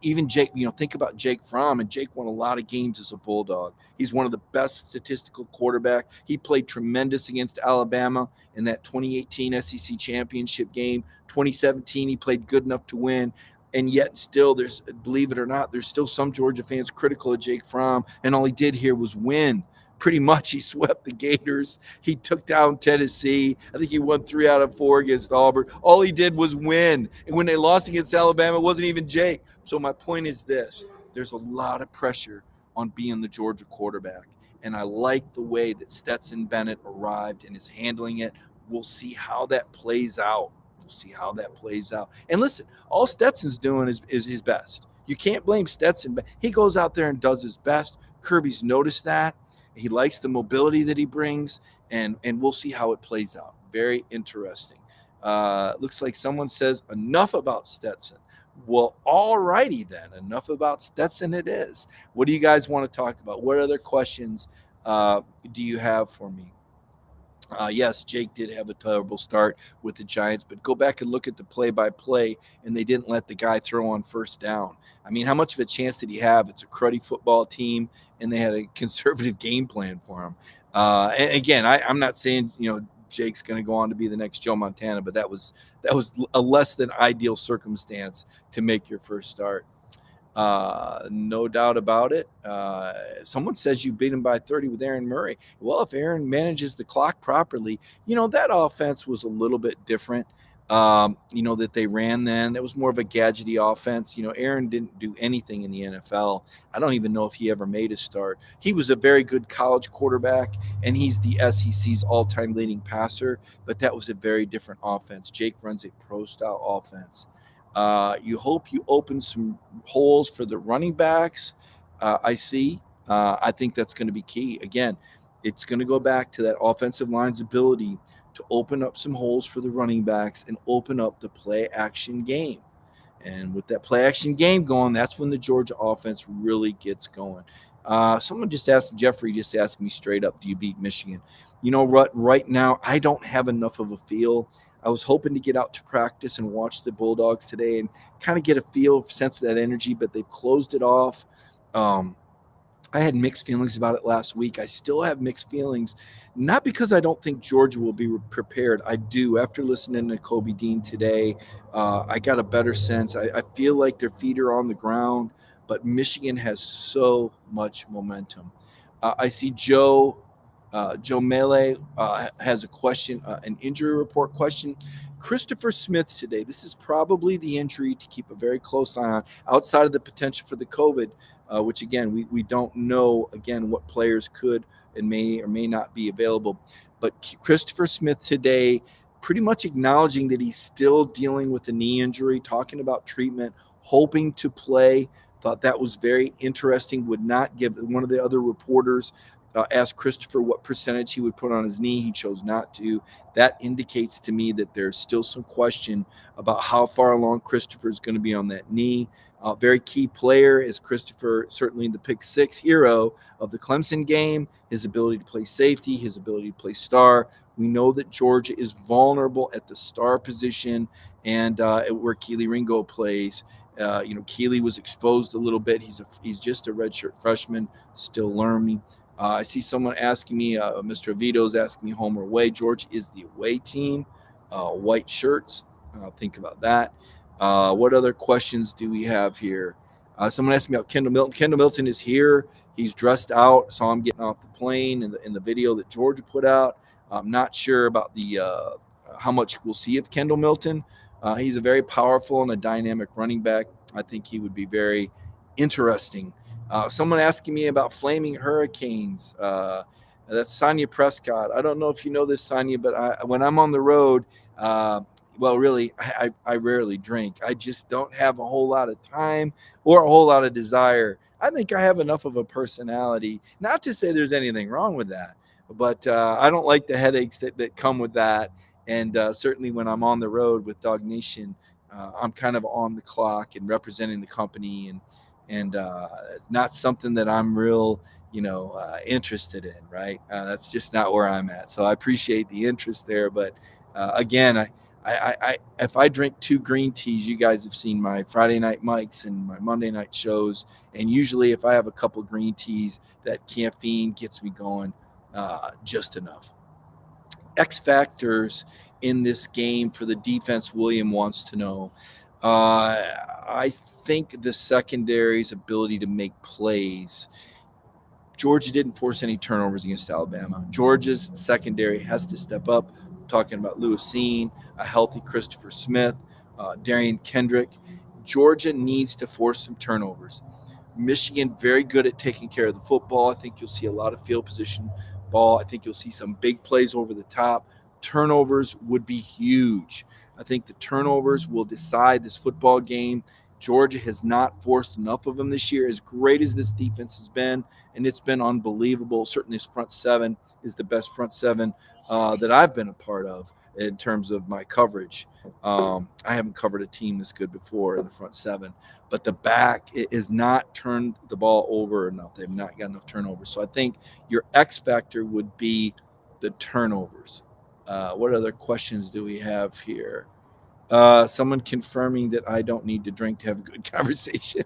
even Jake, think about Jake Fromm, and Jake won a lot of games as a Bulldog. He's one of the best statistical quarterback. He played tremendous against Alabama in that 2018 SEC championship game. 2017, he played good enough to win. And yet still, believe it or not, there's still some Georgia fans critical of Jake Fromm, and all he did here was win. Pretty much he swept the Gators. He took down Tennessee. I think he won 3 out of 4 against Auburn. All he did was win. And when they lost against Alabama, it wasn't even Jake. So my point is this. There's a lot of pressure on being the Georgia quarterback. And I like the way that Stetson Bennett arrived and is handling it. We'll see how that plays out. And listen, all Stetson's doing is his best. You can't blame Stetson. But he goes out there and does his best. Kirby's noticed that. He likes the mobility that he brings, and we'll see how it plays out. Very interesting. Looks like someone says enough about Stetson. Well, all righty then. Enough about Stetson it is. What do you guys want to talk about? What other questions do you have for me? Yes, Jake did have a terrible start with the Giants, but go back and look at the play-by-play, and they didn't let the guy throw on first down. I mean, how much of a chance did he have? It's a cruddy football team, and they had a conservative game plan for him. And again, I'm not saying Jake's going to go on to be the next Joe Montana, but that was a less than ideal circumstance to make your first start. No doubt about it. Someone says you beat him by 30 with Aaron Murray. Well, if Aaron manages the clock properly, that offense was a little bit different. That they ran then. It was more of a gadgety offense. Aaron didn't do anything in the NFL. I don't even know if he ever made a start. He was a very good college quarterback, and he's the SEC's all-time leading passer, but that was a very different offense. Jake runs a pro-style offense. You hope you open some holes for the running backs. I see. I think that's going to be key. Again, it's going to go back to that offensive line's ability to open up some holes for the running backs and open up the play-action game. And with that play-action game going, that's when the Georgia offense really gets going. Someone Jeffrey just asked me straight up, do you beat Michigan? Right now, I don't have enough of a feel. I was hoping to get out to practice and watch the Bulldogs today and kind of get a sense of that energy, but they've closed it off. I had mixed feelings about it last week. I still have mixed feelings, not because I don't think Georgia will be prepared. I do. After listening to Kobe Dean today, I got a better sense. I feel like their feet are on the ground, but Michigan has so much momentum. I see Joe Mele has a question, an injury report question. Christopher Smith today. This is probably the injury to keep a very close eye on outside of the potential for the COVID, which, again, we don't know, again, what players could and may or may not be available. But Christopher Smith today pretty much acknowledging that he's still dealing with a knee injury, talking about treatment, hoping to play. Thought that was very interesting. Would not give one of the other reporters asked Christopher what percentage he would put on his knee. He chose not to. That indicates to me that there's still some question about how far along Christopher is going to be on that knee. Very key player is Christopher, certainly the pick six hero of the Clemson game, his ability to play safety, his ability to play star. We know that Georgia is vulnerable at the star position and where Keely Ringo plays. Keely was exposed a little bit. He's just a redshirt freshman, still learning. I see someone asking me, Mr. Avito's asking me home or away. Georgia is the away team, white shirts. Think about that. What other questions do we have here? Someone asked me about Kendall Milton. Kendall Milton is here. He's dressed out. Saw him getting off the plane in the video that Georgia put out. I'm not sure about the how much we'll see of Kendall Milton. He's a very powerful and a dynamic running back. I think he would be very interesting. Someone asking me about Flaming Hurricanes. That's Sonia Prescott. I don't know if you know this, Sonia, but when I'm on the road, well, really, I rarely drink. I just don't have a whole lot of time or a whole lot of desire. I think I have enough of a personality. Not to say there's anything wrong with that, but I don't like the headaches that come with that. And certainly when I'm on the road with Dog Nation, I'm kind of on the clock and representing the company, and not something that I'm real, interested in, right? That's just not where I'm at. So I appreciate the interest there. But again, I if I drink 2 green teas, you guys have seen my Friday night mics and my Monday night shows. And usually if I have a couple green teas, that caffeine gets me going just enough. X factors in this game for the defense, William wants to know. I think the secondary's ability to make plays. Georgia didn't force any turnovers against Alabama. Georgia's secondary has to step up. I'm talking about Lewisine, a healthy Christopher Smith, Darian Kendrick. Georgia needs to force some turnovers. Michigan, very good at taking care of the football. I think you'll see a lot of field position ball. I think you'll see some big plays over the top. Turnovers would be huge. I think the turnovers will decide this football game. Georgia has not forced enough of them this year, as great as this defense has been, and it's been unbelievable. Certainly this front seven is the best front seven that I've been a part of in terms of my coverage. I haven't covered a team this good before in the front seven, but the back is not turned the ball over enough. They've not got enough turnovers. So I think your X factor would be the turnovers. What other questions do we have here? Someone confirming that I don't need to drink to have a good conversation.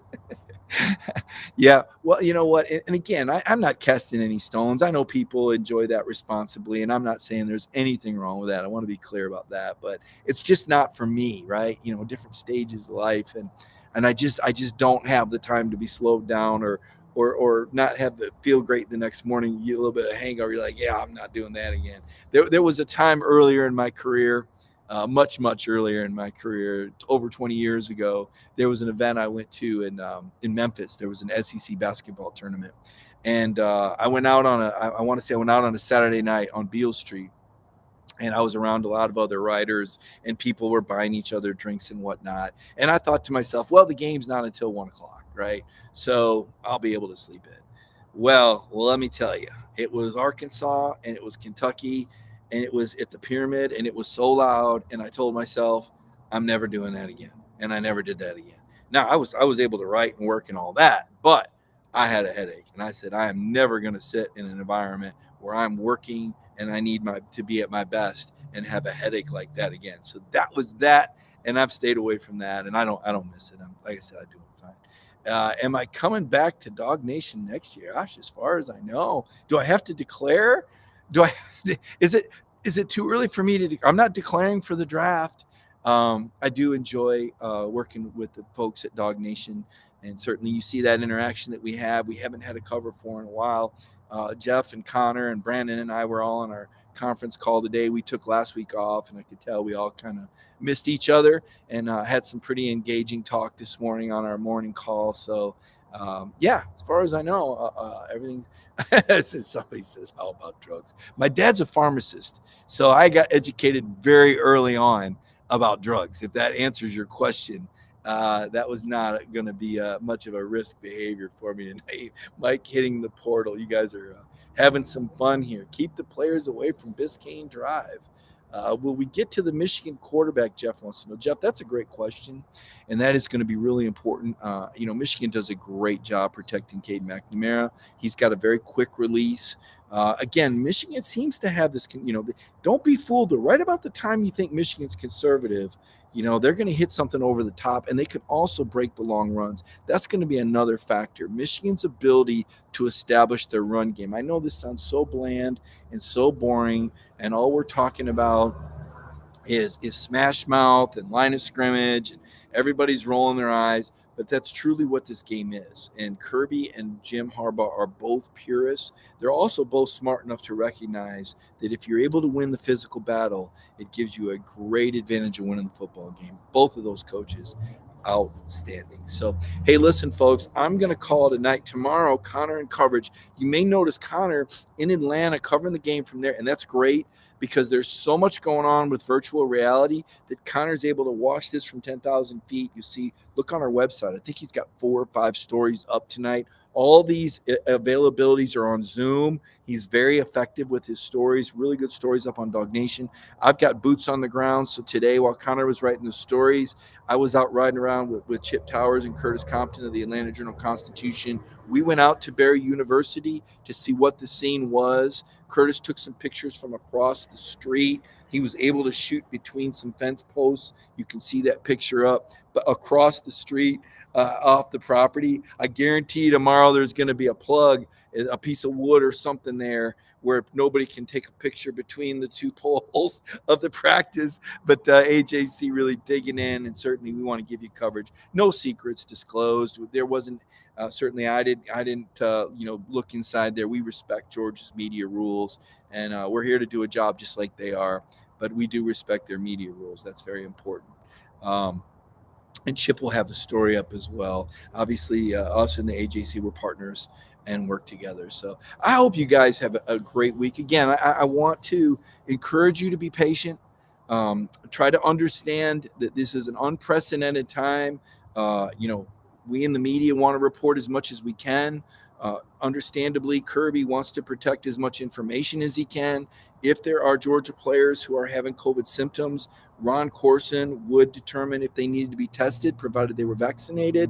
Yeah, well, you know what? And again, I'm not casting any stones. I know people enjoy that responsibly, and I'm not saying there's anything wrong with that. I want to be clear about that, but it's just not for me, right? Different stages of life, and I just don't have the time to be slowed down or not have to feel great the next morning. You get a little bit of hangover. You're like, yeah, I'm not doing that again. There was a time earlier in my career. Much earlier in my career, over 20 years ago, there was an event I went to in Memphis. There was an SEC basketball tournament, and I went out on a Saturday night on Beale Street, and I was around a lot of other writers, and people were buying each other drinks and whatnot. And I thought to myself, well, the game's not until 1:00, right? So I'll be able to sleep in. Well, let me tell you, it was Arkansas and it was Kentucky. And it was at the Pyramid, and it was so loud. And I told myself, I'm never doing that again. And I never did that again. Now, I was able to write and work and all that, but I had a headache. And I said, I am never going to sit in an environment where I'm working and I need to be at my best and have a headache like that again. So that was that, and I've stayed away from that, and I don't miss it. Like I said, I do it fine. Am I coming back to Dog Nation next year? Gosh, as far as I know, do I have to declare? Is it too early for me to? I'm not declaring for the draft. I do enjoy working with the folks at Dog Nation, and certainly you see that interaction that we have. We haven't had a cover for in a while. Jeff and Connor and Brandon and I were all on our conference call today. We took last week off, and I could tell we all kind of missed each other, and had some pretty engaging talk this morning on our morning call. So yeah, as far as I know, everything's. Somebody says, how about drugs? My dad's a pharmacist, so I got educated very early on about drugs. If that answers your question, that was not going to be much of a risk behavior for me tonight. Mike hitting the portal. You guys are having some fun here. Keep the players away from Biscayne Drive. Will we get to the Michigan quarterback? Jeff wants to know. Jeff, that's a great question, and that is going to be really important. Michigan does a great job protecting Cade McNamara. He's got a very quick release. Again, Michigan seems to have this, don't be fooled. Right about the time you think Michigan's conservative, they're going to hit something over the top, and they could also break the long runs. That's going to be another factor. Michigan's ability to establish their run game. I know this sounds so bland and so boring, and all we're talking about is smash mouth and line of scrimmage, and everybody's rolling their eyes. But that's truly what this game is. And Kirby and Jim Harbaugh are both purists. They're also both smart enough to recognize that if you're able to win the physical battle, it gives you a great advantage of winning the football game. Both of those coaches, outstanding. So, hey, listen, folks, I'm going to call it a night. Tomorrow, Connor in coverage. You may notice Connor in Atlanta covering the game from there, and that's great, because there's so much going on with virtual reality that Connor's able to watch this from 10,000 feet. You see, look on our website. I think he's got 4 or 5 stories up tonight. All these availabilities are on Zoom. He's very effective with his stories, really good stories up on Dog Nation. I've got boots on the ground. So today, while Connor was writing the stories, I was out riding around with Chip Towers and Curtis Compton of the Atlanta Journal-Constitution. We went out to Barry University to see what the scene was. Curtis took some pictures from across the street. He was able to shoot between some fence posts. You can see that picture up, but across the street, off the property. I guarantee tomorrow there's going to be a plug, a piece of wood or something there where nobody can take a picture between the 2 poles of the practice. But AJC really digging in, and certainly we want to give you coverage. No secrets disclosed. There wasn't. Certainly, I didn't look inside there. We respect Georgia's media rules, and we're here to do a job just like they are. But we do respect their media rules. That's very important. And Chip will have the story up as well. Obviously, us and the AJC were partners and work together. So I hope you guys have a great week. Again, I want to encourage you to be patient. Try to understand that this is an unprecedented time. We in the media want to report as much as we can. Understandably, Kirby wants to protect as much information as he can. If there are Georgia players who are having COVID symptoms, Ron Corson would determine if they needed to be tested, provided they were vaccinated.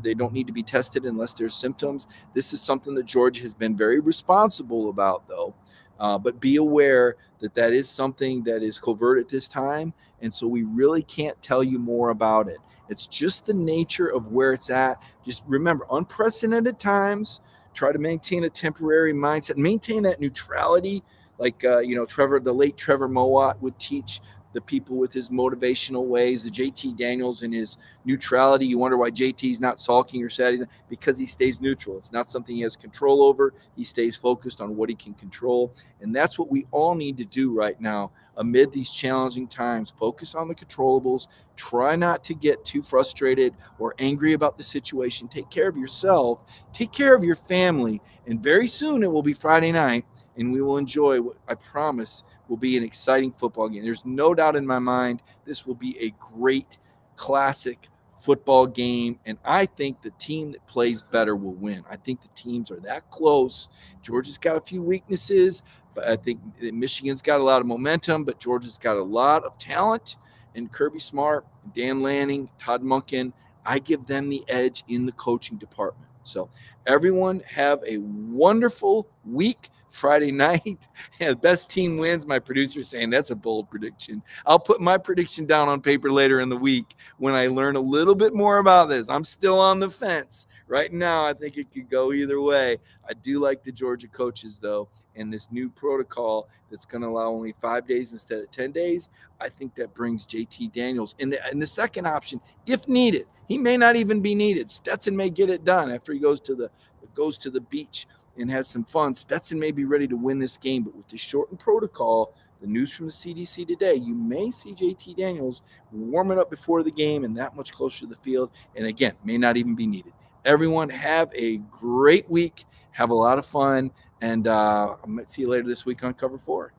They don't need to be tested unless there's symptoms. This is something that Georgia has been very responsible about, though. But be aware that is something that is covert at this time, and so we really can't tell you more about it. It's just the nature of where it's at. Just remember, unprecedented times. Try to maintain a temporary mindset. Maintain that neutrality, like the late Trevor Mowat would teach the people with his motivational ways. The JT Daniels and his neutrality. You wonder why JT's not sulking or sad, because he stays neutral. It's not something he has control over. He stays focused on what he can control, and that's what we all need to do right now amid these challenging times. Focus on the controllables. Try not to get too frustrated or angry about the situation. Take care of yourself. Take care of your family. And very soon it will be Friday night, and we will enjoy what I promise will be an exciting football game. There's no doubt in my mind this will be a great classic football game, and I think the team that plays better will win. I think the teams are that close. Georgia's got a few weaknesses, but I think Michigan's got a lot of momentum, but Georgia's got a lot of talent. And Kirby Smart, Dan Lanning, Todd Monken, I give them the edge in the coaching department. So everyone have a wonderful week. Friday night, best team wins. My producer's saying that's a bold prediction. I'll put my prediction down on paper later in the week when I learn a little bit more about this. I'm still on the fence. Right now, I think it could go either way. I do like the Georgia coaches, though, and this new protocol that's going to allow only 5 days instead of 10 days. I think that brings JT Daniels in the second option, if needed. He may not even be needed. Stetson may get it done after he goes to the beach and has some fun. Stetson may be ready to win this game, but with the shortened protocol, the news from the CDC today, you may see JT Daniels warming up before the game and that much closer to the field, and again, may not even be needed. Everyone have a great week. Have a lot of fun, and I might see you later this week on Cover 4.